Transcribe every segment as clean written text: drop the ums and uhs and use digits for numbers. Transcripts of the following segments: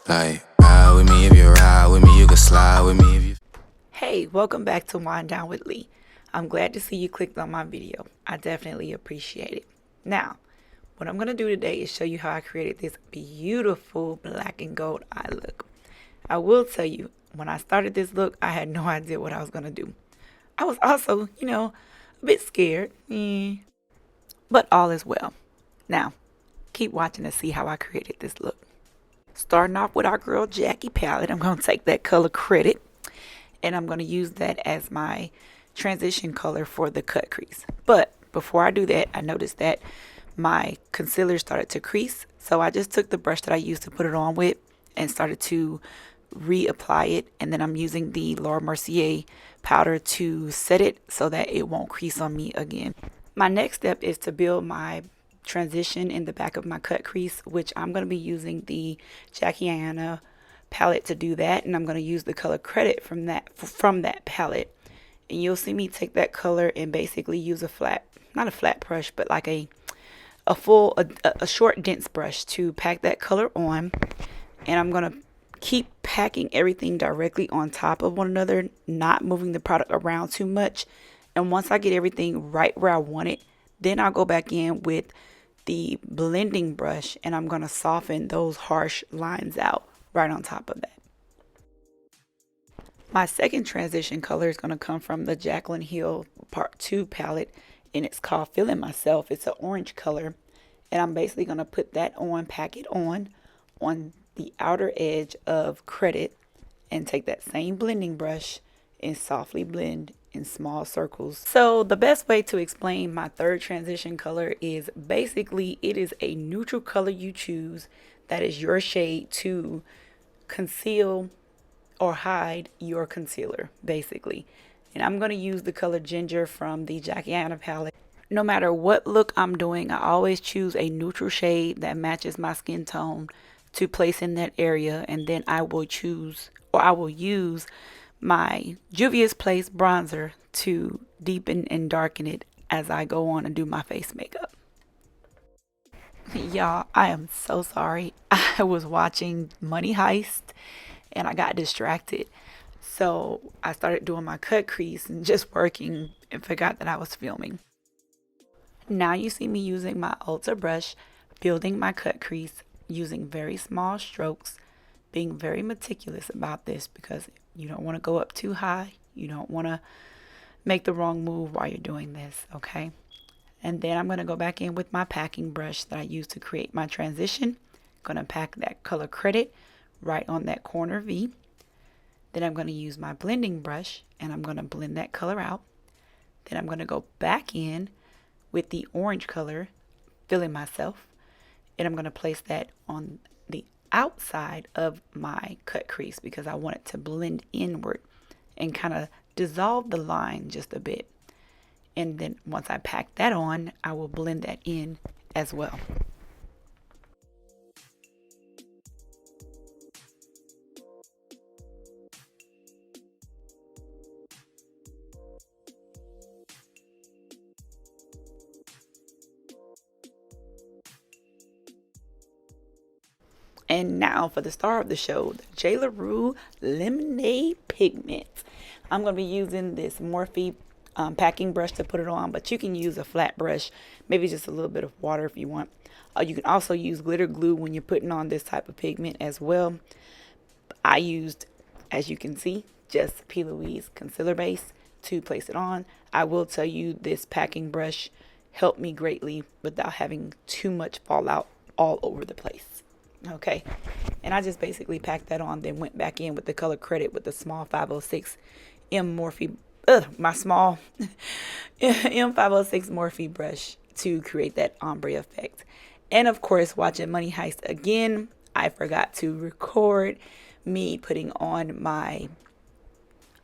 Like, ride with me if you ride with me, you can slide with me if you. Hey, welcome back to Wind Down with Lee. I'm glad to see you clicked on my video. I definitely appreciate it. Now, what I'm going to do today is show you how I created this beautiful black and gold eye look. I will tell you, when I started this look, I had no idea what I was going to do. I was also, a bit scared, but all is well. Now, keep watching to see how I created this look. Starting off with our girl Jackie palette, I'm going to take that color Credit and I'm going to use that as my transition color for the cut crease. But before I do that, I noticed that my concealer started to crease, so I just took the brush that I used to put it on with and started to reapply it, and then I'm using the Laura Mercier powder to set it so that it won't crease on me again. My next step is to build my transition in the back of my cut crease, which I'm going to be using the Jackie Aina palette to do that, and I'm going to use the color Credit from that palette. And you'll see me take that color and basically use not a flat brush, but like a short dense brush to pack that color on. And I'm going to keep packing everything directly on top of one another, not moving the product around too much. And once I get everything right where I want it, then I'll go back in with the blending brush and I'm going to soften those harsh lines out right on top of that. My second transition color is going to come from the Jaclyn Hill Part 2 palette, and it's called Feeling Myself. It's an orange color, and I'm basically going to put that on, pack it on the outer edge of Credit, and take that same blending brush and softly blend in small circles. So the best way to explain my third transition color is basically it is a neutral color you choose that is your shade to conceal or hide your concealer, basically. And I'm going to use the color Ginger from the Jackie Aina palette. No matter what look I'm doing, I always choose a neutral shade that matches my skin tone to place in that area, and then I will use my Juvia's Place bronzer to deepen and darken it as I go on and do my face makeup. Y'all, I am so sorry. I was watching Money Heist and I got distracted. So I started doing my cut crease and just working and forgot that I was filming. Now you see me using my Ulta brush, building my cut crease, using very small strokes, being very meticulous about this because you don't want to go up too high. You don't want to make the wrong move while you're doing this, okay? And then I'm going to go back in with my packing brush that I used to create my transition. Going to pack that color Credit right on that corner V. Then I'm going to use my blending brush and I'm going to blend that color out. Then I'm going to go back in with the orange color, Feeling Myself, and I'm going to place that on the outside of my cut crease because I want it to blend inward and kind of dissolve the line just a bit. And then once I pack that on, I will blend that in as well. And now for the star of the show, the J. LaRue Lemonade Pigment. I'm going to be using this Morphe packing brush to put it on, but you can use a flat brush, maybe just a little bit of water if you want. You can also use glitter glue when you're putting on this type of pigment as well. I used, as you can see, just P. Louise concealer base to place it on. I will tell you this packing brush helped me greatly without having too much fallout all over the place. Okay, and I just basically packed that on, then went back in with the color Credit with the small 506 M Morphe, my small M506 Morphe brush to create that ombre effect. And of course, watching Money Heist again, I forgot to record me putting on my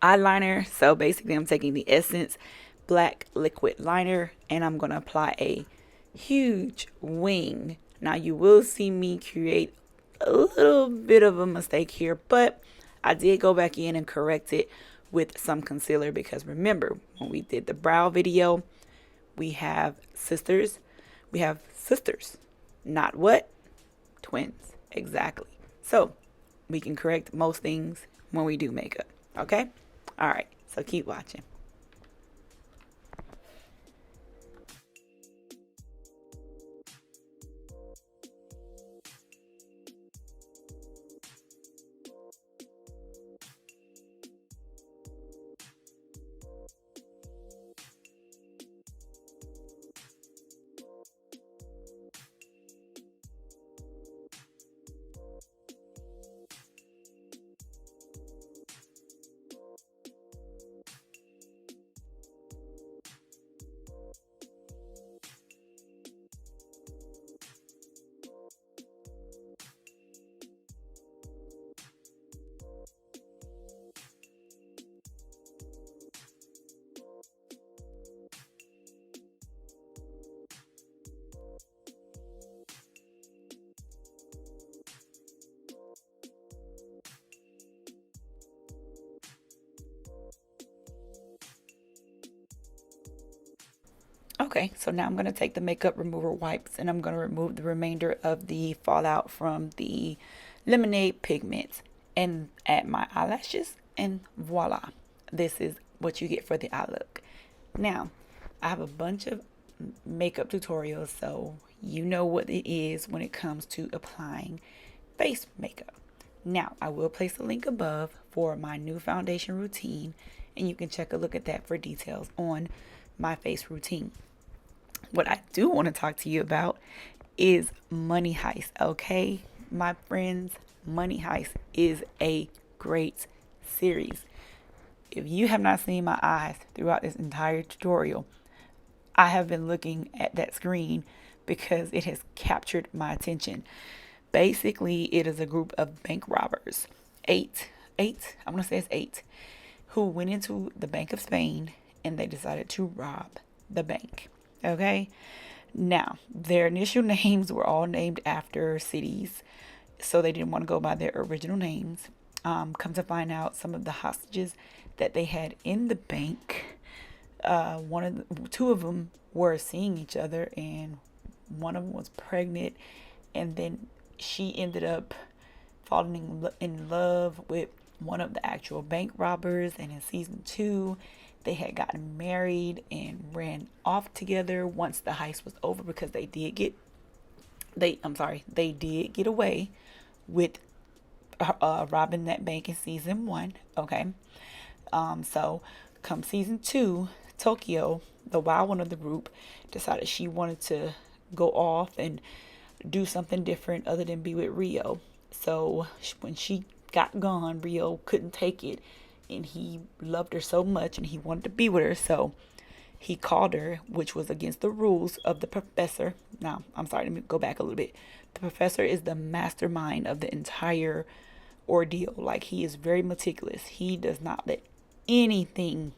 eyeliner. So basically, I'm taking the Essence Black Liquid Liner and I'm going to apply a huge wing. Now you will see me create a little bit of a mistake here, but I did go back in and correct it with some concealer because remember when we did the brow video, we have sisters, not what? Twins, exactly. So we can correct most things when we do makeup. Okay? All right. So keep watching. Okay, so now I'm going to take the makeup remover wipes and I'm going to remove the remainder of the fallout from the lemonade pigment and add my eyelashes, and voila, this is what you get for the eye look. Now, I have a bunch of makeup tutorials, so you know what it is when it comes to applying face makeup. Now, I will place a link above for my new foundation routine, and you can check a look at that for details on my face routine. What I do want to talk to you about is Money Heist, okay? My friends, Money Heist is a great series. If you have not seen my eyes throughout this entire tutorial, I have been looking at that screen because it has captured my attention. Basically, it is a group of bank robbers, eight, I'm going to say it's eight, who went into the Bank of Spain and they decided to rob the bank. Okay, now their initial names were all named after cities, so they didn't want to go by their original names. Come to find out, some of the hostages that they had in the bank, two of them were seeing each other, and one of them was pregnant, and then she ended up falling in love with one of the actual bank robbers, and in season 2 they had gotten married and ran off together once the heist was over, because they did get away with robbing that bank in season 1. Okay, so come season 2, Tokyo, the wild one of the group, decided she wanted to go off and do something different other than be with Rio. So when she got gone, Rio couldn't take it, and he loved her so much and he wanted to be with her, so he called her, which was against the rules of the professor. Now, I'm sorry, let me go back a little bit. The professor is the mastermind of the entire ordeal. Like, he is very meticulous. He does not let anything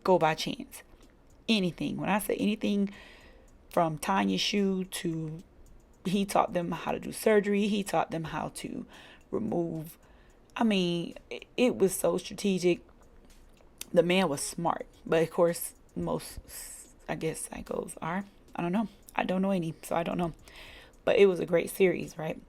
go by chance. Anything. When I say anything, from tying your shoe to, he taught them how to do surgery. He taught them how to remove, it was so strategic. The man was smart, but of course, most, I guess, psychos are. I don't know. I don't know any, so I don't know. But it was a great series, right?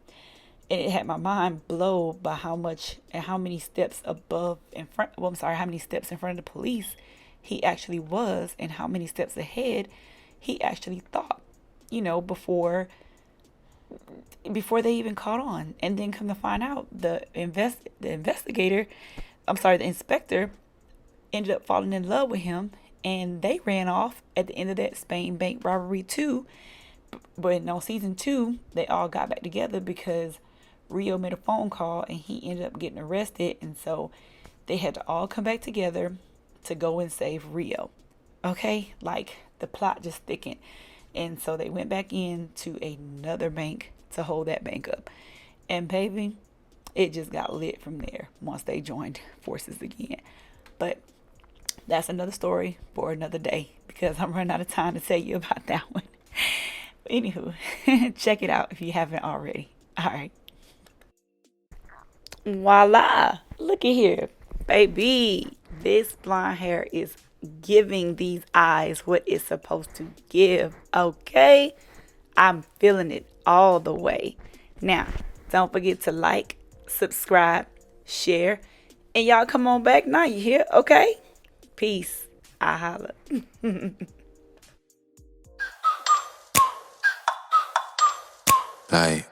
And it had my mind blown by how much and how many steps how many steps in front of the police he actually was, and how many steps ahead he actually thought, before they even caught on. And then come to find out, the inspector ended up falling in love with him, and they ran off at the end of that Spain bank robbery too. But no, season 2, they all got back together because Rio made a phone call and he ended up getting arrested, and so they had to all come back together to go and save Rio. Okay, like, the plot just thickened. And so they went back into another bank to hold that bank up. And baby, it just got lit from there once they joined forces again. But that's another story for another day, because I'm running out of time to tell you about that one. But anywho, check it out if you haven't already. All right. Voila. Look at here. Baby, this blonde hair is giving these eyes what it's supposed to give. Okay, I'm feeling it all the way. Now, don't forget to like, subscribe, share, and y'all come on back now. You hear? Okay? Peace. I holla. Like